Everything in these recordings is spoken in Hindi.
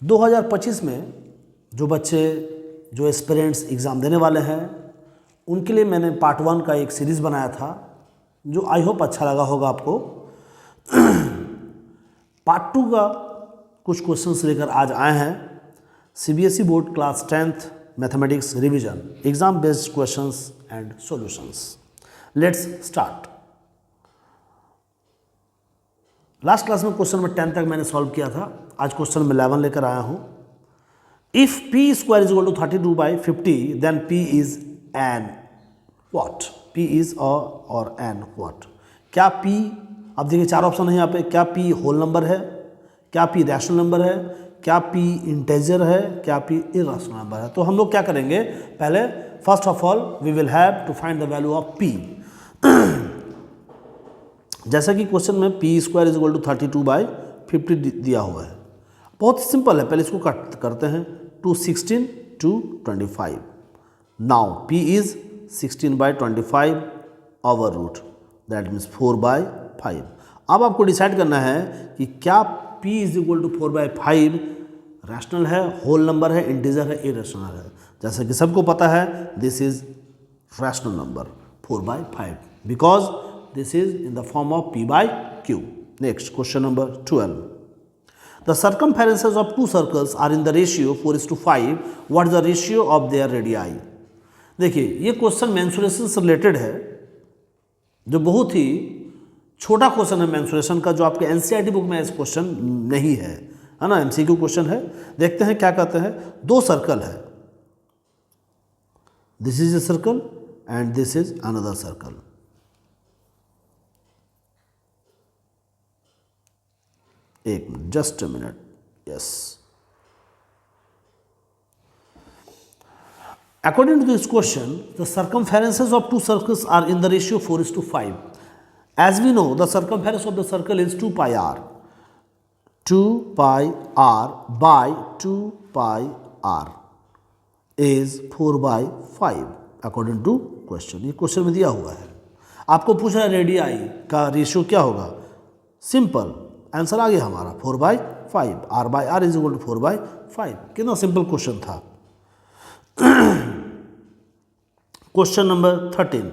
2025 में जो बच्चे जो एस्पिरेंट्स एग्ज़ाम देने वाले हैं उनके लिए मैंने पार्ट 1 का एक सीरीज़ बनाया था जो आई होप अच्छा लगा होगा आपको। पार्ट 2 का कुछ क्वेश्चंस लेकर आज आए हैं। CBSE board class 10th mathematics revision exam based questions and solutions. Let's start. Last class में क्वेश्चन नंबर 10 तक मैंने सॉल्व किया था। आज क्वेश्चन नंबर 11 लेकर आया हूं। If p square is equal to 32/50 then p is an what? p is और एन व्हाट? क्या p, अब देखिए 4 ऑप्शन है यहाँ पे। क्या p होल नंबर है? क्या p रैशनल नंबर है? क्या p इंटेजर है? क्या p इरैशनल नंबर है? तो हम लोग क्या करेंगे, पहले first of all we will have to find the value of p। जैसा कि क्वेश्चन में p square is equal to 32/50 दिया हुआ है। बहुत सिंपल है, पहले इसको कट करते हैं। 216 to 25। Now p is 16/25 over root, that means 4/5। अब आपको डिसाइड करना है कि क्या p is equal to 4/5 rational है, होल नंबर है, इंटीजर है, इरेशनल है। जैसा कि सबको पता है this is rational number 4/5 because this is in the form of p/q. Next, question number 12. The circumferences of two circles are in the ratio 4:5. What is the ratio of their radii? देखिए ये क्वेश्चन मेंसुरेशन से रिलेटेड है, जो बहुत ही छोटा क्वेश्चन है मेंसुरेशन का, जो आपके एनसीईआरटी बुक में इस क्वेश्चन नहीं है ना, एमसीक्यू क्वेश्चन है। देखते हैं क्या कहते हैं। दो सर्कल है, this is a circle and this is another circle. एक minute, just a minute, yes. According to this question, the circumferences of two circles are in the ratio 4:5. As we know, the circumference of the circle is 2 pi r. 2 pi r by 2 pi r is 4/5 according to question. ये क्वेश्चन में दिया हुआ है। आपको पूछा है रेडियाई का रेशियो क्या होगा। सिंपल आंसर आ गया हमारा 4/5। r/r is equal to 4/5। कितना सिंपल क्वेश्चन था। Question number 13।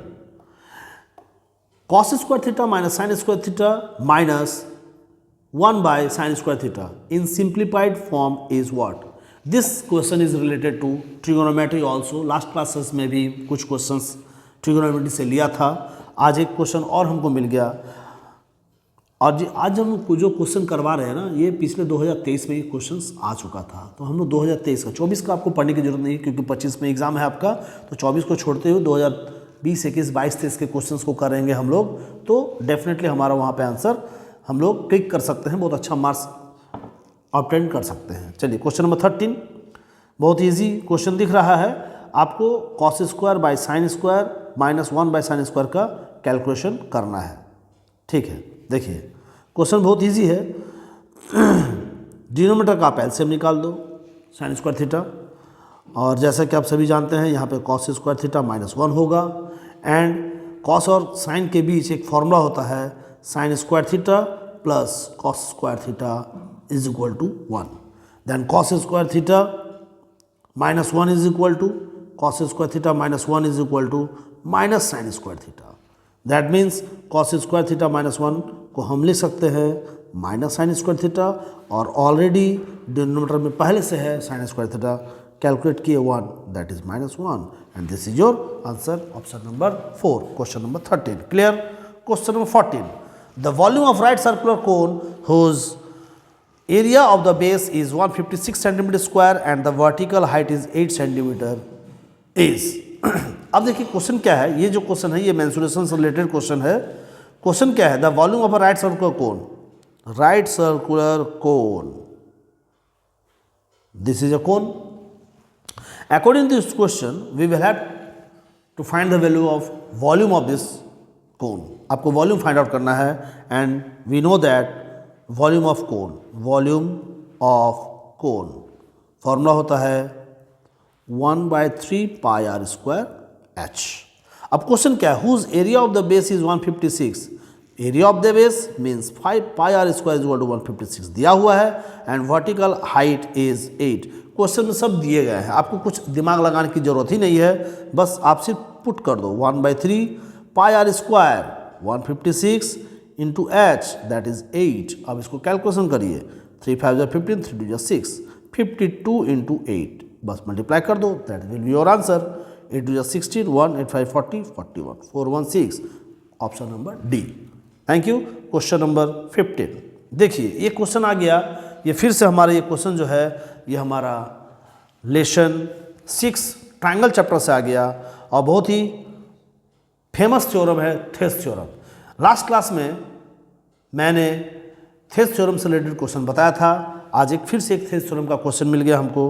cos square theta minus sine square theta minus 1/sin square theta in simplified form is what? This question is related to trigonometry also. Last classes में भी कुछ क्वेश्चंस ट्रिगोनोमेट्री से लिया था। आज एक क्वेश्चन और हमको मिल गया। और जी आज हम जो क्वेश्चन करवा रहे हैं ना, ये पिछले 2023 में ये क्वेश्चंस आ चुका था। तो हम लोग 2023 का 24 का आपको पढ़ने की जरूरत नहीं है क्योंकि 25 में एग्जाम है आपका। तो 24 को छोड़ते हुए 2020, 21, 22, 23 के क्वेश्चंस को करेंगे हम लोग। तो डेफिनेटली हमारा वहाँ पे आंसर हम लोग क्लिक कर सकते हैं, बहुत अच्छा मार्क्स ऑब्टेन कर सकते हैं। चलिए क्वेश्चन नंबर 13, बहुत ईजी क्वेश्चन दिख रहा है आपको। cos square by sine square minus 1/sin square का कैलकुलेशन करना है। ठीक है, देखिए क्वेश्चन बहुत इजी है। डिनोमिनेटर का आप एलसीएम निकाल दो, साइन स्क्वायर थीटा, और जैसा कि आप सभी जानते हैं यहाँ पे cos स्क्वायर थीटा -1 होगा। एंड cos और साइन के बीच एक फॉर्मूला होता है, sine square theta plus cos square theta is equal to 1। Then cos square theta -1 is equal to cos square theta -1 is equal to minus sine square theta. That means cos square theta -1 को हम लिख सकते हैं माइनस साइन स्क्वायर थीटा, और ऑलरेडी डिनोमिनेटर में पहले से है साइन स्क्वायर थीटा, कैलकुलेट किए 1, that is -1 and this is your answer, option number 4, question number 13। Clear. Question number 14। The volume of right circular cone whose area of the base is 156 centimetre square and the vertical height is 8 centimetre is. अब देखिए क्वेश्चन क्या है। ये जो क्वेश्चन है ये मेंसुरेशन से रिलेटेड क्वेश्चन है। क्वेश्चन क्या है, the volume of a right circular cone, right circular cone, this is a cone. According to this question we will have to find the value of volume of this cone. आपको वॉल्यूम फाइंड आउट करना है and we know that volume of cone, volume of cone formula होता है 1/3 पाई r² h। अब क्वेश्चन क्या है, whose area of the base is 156, area of the base means 5 pi are square is equal to 156 दिया हुआ है and vertical height is 8। Question में सब दिए गए हैं, आपको कुछ दिमाग लगाने की जरूरत ही नहीं है, बस आप सिर्फ पुट कर दो 1/3 pi are square 156 into H that is 8। अब इसको कैलकुलेशन करिए, 3 5 जा 15, 3 2 जा 6, 52 इंटू 8 बस मल्टीप्लाई कर दो, that will be your answer. 8 2 जा 16, 1 8 5 40, 41, 416 option number D. Thank you. Question number 15 देखिए, ये क्वेश्चन आ गया, ये फिर से हमारा ये क्वेश्चन जो है ये हमारा लेसन 6 ट्रायंगल चैप्टर से आ गया और बहुत ही फेमस थ्योरम है थेस थ्योरम। लास्ट क्लास में मैंने थेस थ्योरम से रिलेटेड क्वेश्चन बताया था, आज एक फिर से एक थेस थ्योरम का क्वेश्चन मिल गया हमको।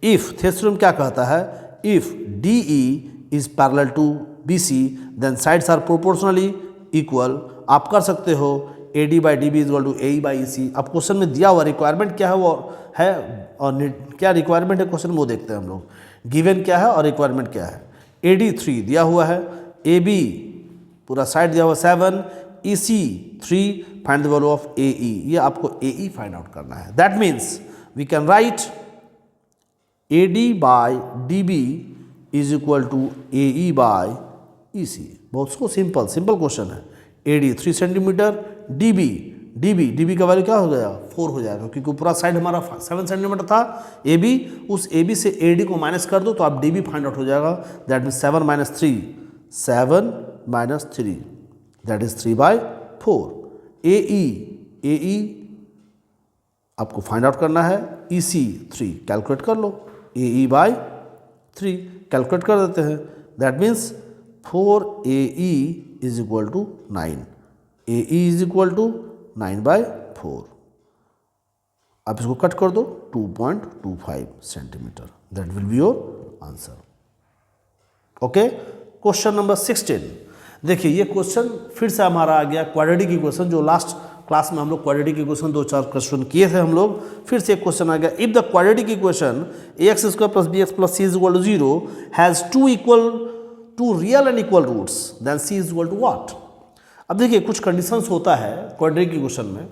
इफ थेस थ्योरम क्या कहता है, if D E is parallel to B C then sides are proportionally equal. आप कर सकते हो A D by D B is equal to A E by E C. अब क्वेश्चन में दिया हुआ रिक्वायरमेंट क्या है वो है, और क्या रिक्वायरमेंट है क्वेश्चन में वो देखते हैं हम लोग। गिवन क्या है और रिक्वायरमेंट क्या है। ए डी 3 दिया हुआ है, ए बी पूरा साइड दिया हुआ 7, E C 3, find the value of A E. ये आपको ए ई फाइंड आउट करना है। That means we can write A D by D B is equal to A E by E C. बहुत सो सिंपल क्वेश्चन है। A D 3 centimetre, D B का वैल्यू क्या हो गया 4 हो जाएगा, क्योंकि पूरा साइड हमारा 7 सेंटीमीटर था। ए बी, उस ए बी से ए डी को माइनस कर दो तो आप डी बी फाइंड आउट हो जाएगा। That means 7 - 3, 7 - 3 that is 3/4। ए ई आपको फाइंड आउट करना है, ई सी 3 कैलकुलेट कर लो, ए ई बाई 3 कैलकुलेट कर देते हैं। That means 4AE is equal to 9, AE is equal to 9/4। आप इसको कट कर दो 2.25 centimetre, that will be your answer. Okay, question number 16 देखिए, ये क्वेश्चन फिर से हमारा आ गया क्वाड्रेटिक इक्वेशन। जो लास्ट क्लास में हम लोग क्वाड्रेटिक इक्वेशन 2-4 क्वेश्चन किए थे हम लोग, फिर से एक क्वेश्चन आ गया। If the quadratic equation ax² + bx + c is equal to 0 has two real and equal roots then c is equal to what. अब देखिए, कुछ कंडीशंस होता है क्वाड्रेटिक इक्वेशन में,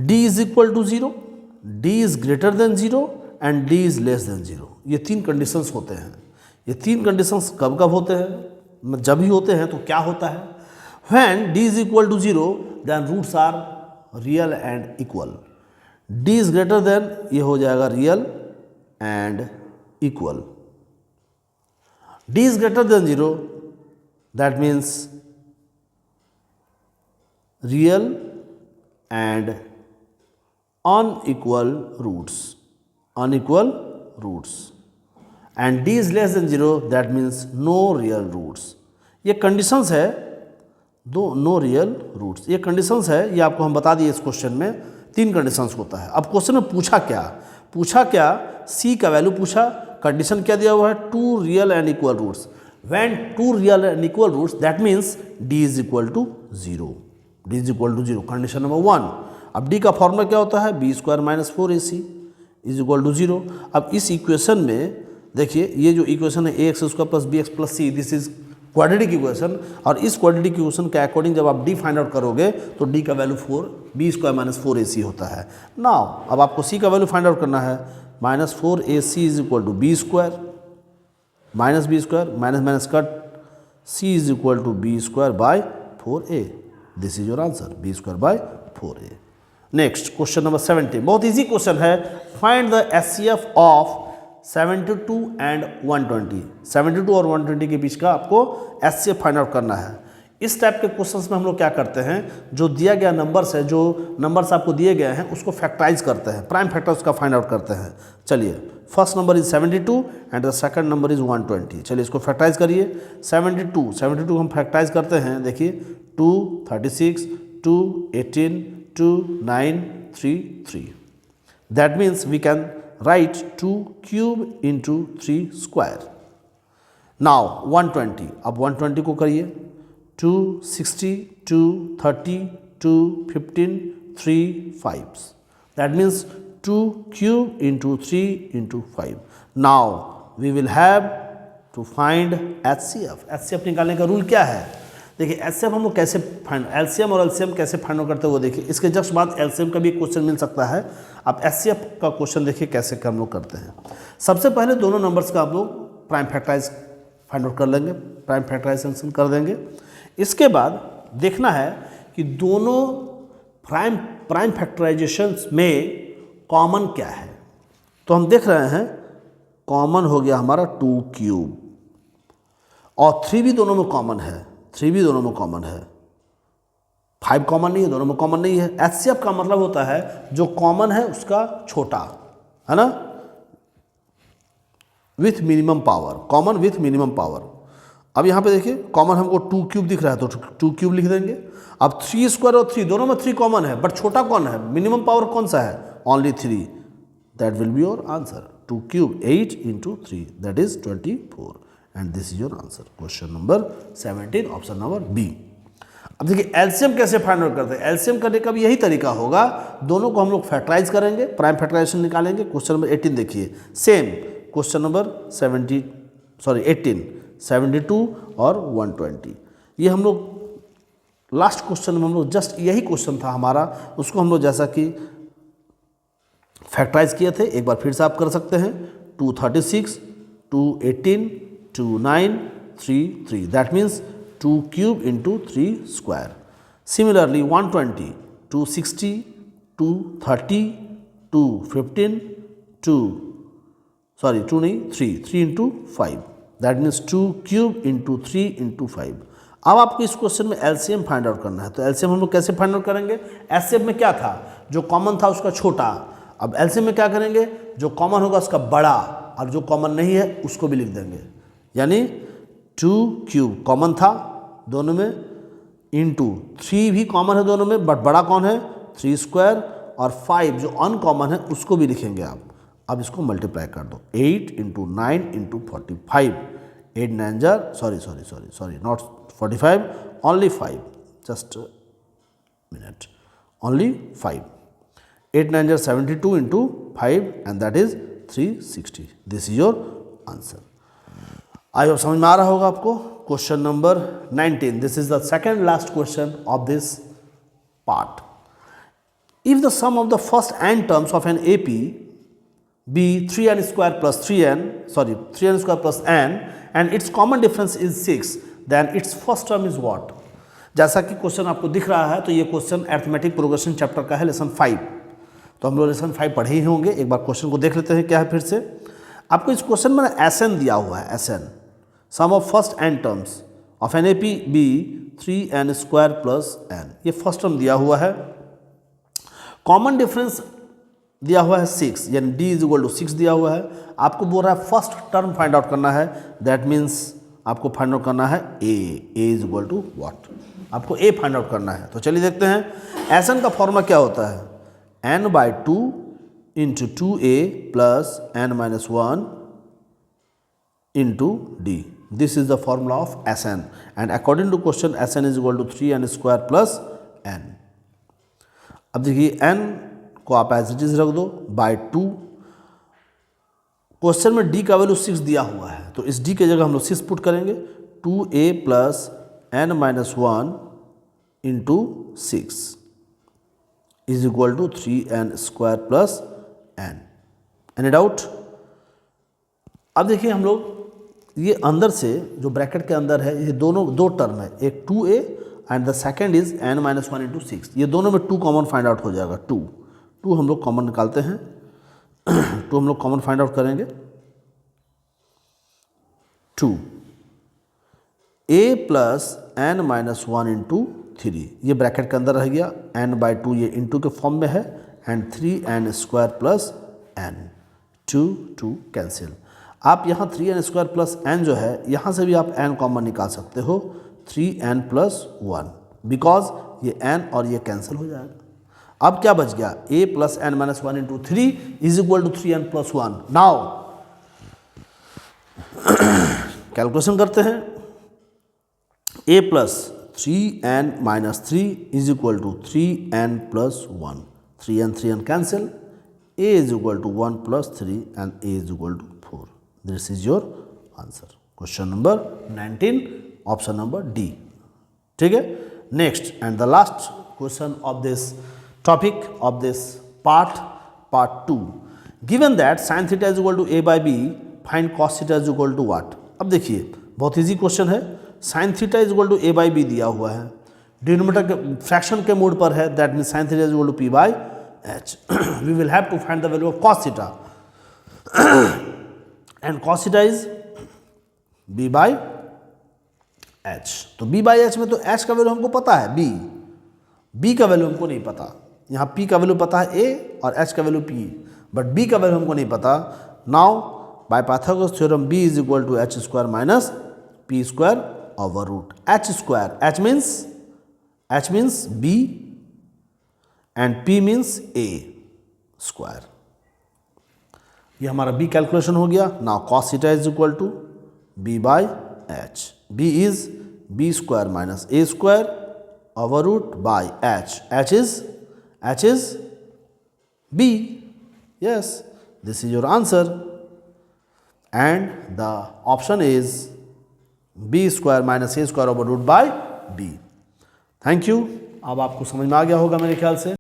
d is equal to 0, d is greater than 0 and d is less than 0। ये 3 कंडीशंस होते हैं। ये 3 कंडीशंस कब कब होते हैं, जब भी होते हैं तो क्या होता है, when d is equal to 0 then roots are real and equal. d is greater than, ये हो जाएगा real and equal. d is greater than 0, that means real and unequal roots, and d is less than 0, that means no real roots। ये कंडीशंस है, दो नो रियल रूट्स, ये कंडीशंस है, ये आपको हम बता दिए इस क्वेश्चन में 3 कंडीशंस होता है। अब क्वेश्चन में पूछा क्या, c का वैल्यू पूछा, कंडीशन क्या दिया हुआ है, 2 real and equal roots. When 2 real and equal roots that means d is equal to 0, d is equal to 0, condition number 1। अब d का फॉर्मूला क्या होता है, b² - 4ac is equal to 0। अब इस इक्वेशन में देखिए, ये जो इक्वेशन है ax² + bx + c, this is quadratic equation, और इस क्वाड्रेटिक इक्वेशन के अकॉर्डिंग जब आप d फाइंड आउट करोगे तो d का वैल्यू 4b² - 4ac होता है। नाउ अब आपको c का वैल्यू फाइंड आउट करना है, -4ac is equal to b², -b² minus cut, c is equal to b²/4a। This is your answer, b²/4a। Next question number 17, बहुत इजी क्वेश्चन है। Find the HCF of 72 and 120। 72 और 120 के बीच का आपको HCF फाइंड आउट करना है। इस टाइप के क्वेश्चंस में हम लोग क्या करते हैं, जो दिया गया नंबर्स है, जो नंबर्स आपको दिए गए हैं उसको फैक्टराइज करते हैं, प्राइम फैक्टर उसका फाइंड आउट करते हैं। चलिए, first number is 72 and the second number is 120। चलिए इसको फैक्टराइज करिए। 72 हम फैक्टराइज करते हैं, देखिए 2 36 2 18 2 9 3 3। That means we can write 2 cube into 3 square. Now 120, अब 120 को करिए, 2 60 2 30 2 15 3 5। That means 2 cube into 3 into 5. Now we will have to find HCF। HCF निकालने का रूल क्या है, देखिए एचसीएफ हम लोग कैसे फाइंड, एलसीएम और एलसीएम कैसे फाइंड आउट करते हैं वो देखिए। इसके जस्ट बाद एलसीएम का भी क्वेश्चन मिल सकता है। आप एचसीएफ का क्वेश्चन देखिए कैसे हम लोग करते हैं। सबसे पहले दोनों नंबर्स का आप लोग प्राइम फैक्टराइज फाइंड आउट कर लेंगे, प्राइम फैक्टराइजेशन कर देंगे। इसके बाद देखना है कि दोनों प्राइम फैक्टराइजेशन में कॉमन क्या है। तो हम देख रहे हैं कॉमन हो गया हमारा 2 क्यूब, और 3 भी दोनों में कॉमन है, 3 भी दोनों में कॉमन है, 5 कॉमन नहीं है, दोनों में कॉमन नहीं है। एचसीएफ का मतलब होता है जो कॉमन है उसका छोटा, है ना, with minimum power, common with minimum power. अब यहाँ पे देखिए कॉमन हमको 2 क्यूब दिख रहा है तो 2 क्यूब लिख देंगे। अब 3 स्क्वायर और 3 दोनों में 3 कॉमन है, बट छोटा कौन है, मिनिमम पावर कौन सा है, only 3, that will be your answer. 2 cube 8 into 3 that is 24 and this is your answer. Question number 17 option number B. अब देखिए एलसीएम कैसे फाइंड आउट करते हैं। एलसीएम करने का भी यही तरीका होगा, दोनों को हम लोग फैक्टराइज करेंगे, प्राइम फैक्टराइजेशन निकालेंगे। क्वेश्चन नंबर 18 देखिए, सेम क्वेश्चन नंबर 18, 72 और 120। ये हम लोग लास्ट क्वेश्चन में हम लोग जस्ट यही क्वेश्चन था हमारा, उसको हम लोग जैसा कि फैक्टराइज किए थे एक बार फिर से आप कर सकते हैं। 236, 218, 29, 3, that means 2 cube into 3 square. Similarly 120, 260, 230, 215, 3 into 5 that means 2 cube into 3 into 5। अब आपको इस क्वेश्चन में एलसीएम फाइंड आउट करना है। तो एलसीएम हम लोग कैसे फाइंड आउट करेंगे, एचसीएफ में क्या था, जो कॉमन था उसका छोटा। अब एलसीएम में क्या करेंगे, जो कॉमन होगा उसका बड़ा, और जो कॉमन नहीं है उसको भी लिख देंगे। यानी 2 क्यूब कॉमन था दोनों में, इंटू 3 भी कॉमन है दोनों में, बट बड़ा कौन है 3 स्क्वायर, और 5 जो अनकॉमन है उसको भी लिखेंगे आप। अब इसको मल्टीप्लाई कर दो, 8 इंटू 9 इंटू 45, 8 9 जार sorry not 45 only 5, just minute, only 5, 8 9 जार 72 into 5 and that is 360। This is your answer. I hope समझ में आ रहा होगा आपको। Question number 19, this is the second last question of this part. If the sum of the first n terms of an AP be 3n square plus 3n square plus n and its common difference is 6, then its first term is what? जैसा कि क्वेश्चन आपको दिख रहा है तो ये क्वेश्चन अरिथमेटिक प्रोग्रेशन चैप्टर का है, लेसन 5। तो हम लोग लेसन 5 पढ़े ही होंगे, एक बार क्वेश्चन को देख लेते हैं क्या है फिर से। आपको इस क्वेश्चन में SN दिया हुआ है, SN sum of first n terms of an AP be 3n square plus n, ये फर्स्ट टर्म दिया हुआ है। कॉमन डिफरेंस दिया हुआ है 6, यानी d इज इक्वल टू 6 दिया हुआ है। आपको बोल रहा है फर्स्ट टर्म फाइंड आउट करना है, दैट मीन्स आपको फाइंड आउट करना है a is equal to what, आपको a फाइंड आउट करना है। तो चलिए देखते हैं SN का फॉर्मूला क्या होता है, n/2 into 2a plus n-1 into d, this is the formula of SN and according to question SN is equal to 3n square plus n। अब देखिए n को आप एज इट इज रख दो बाय 2। क्वेश्चन में d का वैल्यू 6 दिया हुआ है, तो इस d के जगह हम लोग 6 पुट करेंगे, 2a plus n-1 into 6 is equal to 3n square plus n। Any doubt? अब देखिए हम लोग ये अंदर से जो ब्रैकेट के अंदर है ये दोनों 2 टर्म है, एक 2a and the second is n-1 into 6। ये दोनों में 2 कॉमन फाइंड आउट हो जाएगा, 2 हम लोग कॉमन निकालते हैं, 2 हम लोग कॉमन फाइंड आउट करेंगे। 2 a प्लस n-1 इंटू 3, ये ब्रैकेट के अंदर रह गया, n/2 ये इंटू के फॉर्म में है, and 3n square plus n, 2 cancel. आप यहाँ 3n स्क्वायर प्लस n जो है यहाँ से भी आप n कॉमन निकाल सकते हो, 3n प्लस 1, बिकॉज ये n और ये कैंसिल हो जाएगा। अब क्या बच गया, a plus n-1 into 3 is equal to 3n plus 1। Now calculation करते हैं, a plus 3n-3 is equal to 3n plus 1, 3n cancel, a is equal to 1 plus 3 and a is equal to 4। This is your answer. Question number 19 option number D। ठीक है। Next and the last question of this topic of this part 2, given that sine theta is equal to a by बी, find cos theta is equal to what. अब देखिए बहुत इजी क्वेश्चन है। Sine theta is equal to a by बी दिया हुआ है, डिनोमिनेटर के फ्रैक्शन के मोड पर है, that mean sine theta is equal to p by h। We will have to find the value of cos theta and cos theta is b by h। तो b बाई h में तो h का वैल्यू हमको पता है b का वैल्यू हमको नहीं पता। यहाँ p का वैल्यू पता है a और h का वैल्यू p, बट b का वैल्यू हमको नहीं पता। Now by Pythagoras theorem b is equal to h square minus p square over root h square. h means b and p means a square. ये हमारा b कैलकुलेशन हो गया। Now cos theta is equal to b by h। b is b square minus a square over root by h। h is b. Yes, this is your answer and the option is b square minus a square over root by b. Thank you. अब आपको समझ में आ गया होगा मेरे ख्याल से।